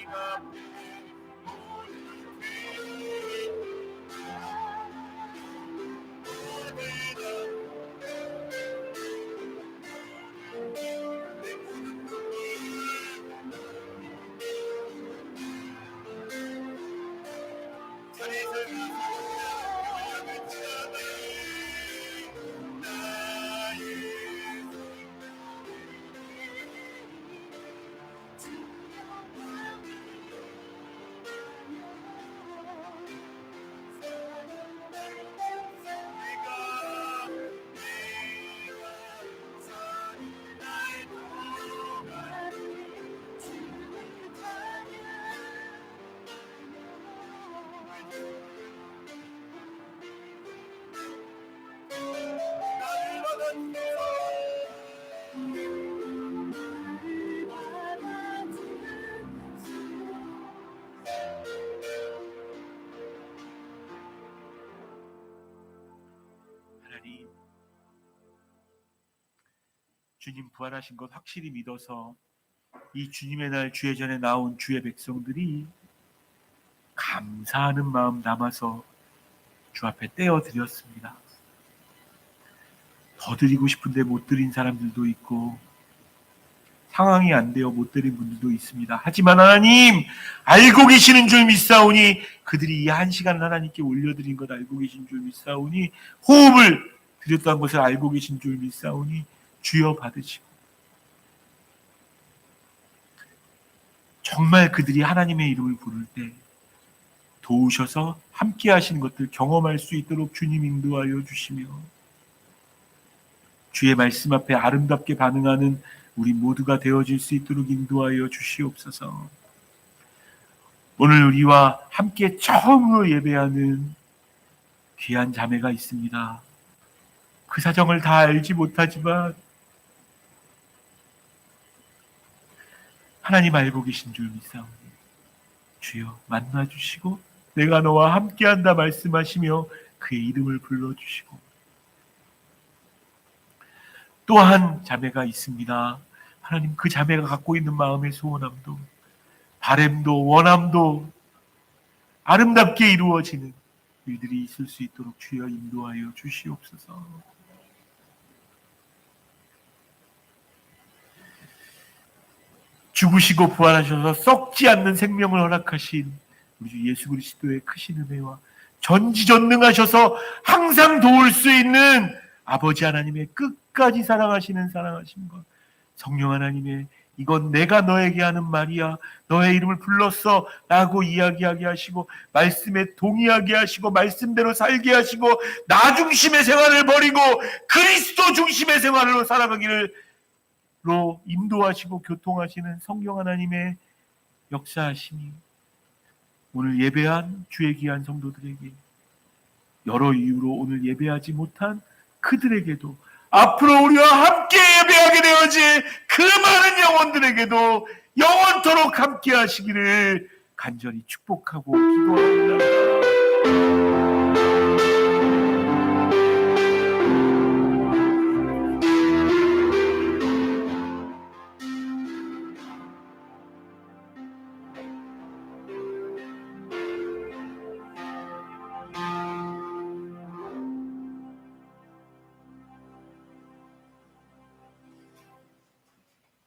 [SPEAKER 1] 하나님, 주님 부활하신 것 확실히 믿어서 이 주님의 날 주의 전에 나온 주의 백성들이 감사하는 마음 담아서 주 앞에 떼어드렸습니다. 더 드리고 싶은데 못 드린 사람들도 있고 상황이 안 되어 못 드린 분들도 있습니다. 하지만 하나님, 알고 계시는 줄 믿사오니, 그들이 이 한 시간을 하나님께 올려드린 것 알고 계신 줄 믿사오니, 호흡을 드렸다는 것을 알고 계신 줄 믿사오니 주여 받으시고, 정말 그들이 하나님의 이름을 부를 때 도우셔서 함께 하시는 것들 경험할 수 있도록 주님 인도하여 주시며, 주의 말씀 앞에 아름답게 반응하는 우리 모두가 되어질 수 있도록 인도하여 주시옵소서. 오늘 우리와 함께 처음으로 예배하는 귀한 자매가 있습니다. 그 사정을 다 알지 못하지만 하나님 알고 계신 줄 믿사오니 주여 만나주시고 내가 너와 함께한다 말씀하시며 그의 이름을 불러주시고, 또 한 자매가 있습니다. 하나님, 그 자매가 갖고 있는 마음의 소원함도 바램도 원함도 아름답게 이루어지는 일들이 있을 수 있도록 주여 인도하여 주시옵소서. 죽으시고 부활하셔서 썩지 않는 생명을 허락하신 우리 주 예수 그리스도의 크신 은혜와 전지전능하셔서 항상 도울 수 있는 아버지 하나님의 끝까지 사랑하심과 성령 하나님의 이건 내가 너에게 하는 말이야, 너의 이름을 불렀어 라고 이야기하게 하시고 말씀에 동의하게 하시고 말씀대로 살게 하시고 나 중심의 생활을 버리고 그리스도 중심의 생활로 살아가기로 인도하시고 교통하시는 성령 하나님의 역사하심이 오늘 예배한 주의 귀한 성도들에게, 여러 이유로 오늘 예배하지 못한 그들에게도, 앞으로 우리와 함께 예배하게 되어질 그 많은 영혼들에게도 영원토록 함께 하시기를 간절히 축복하고 기도합니다.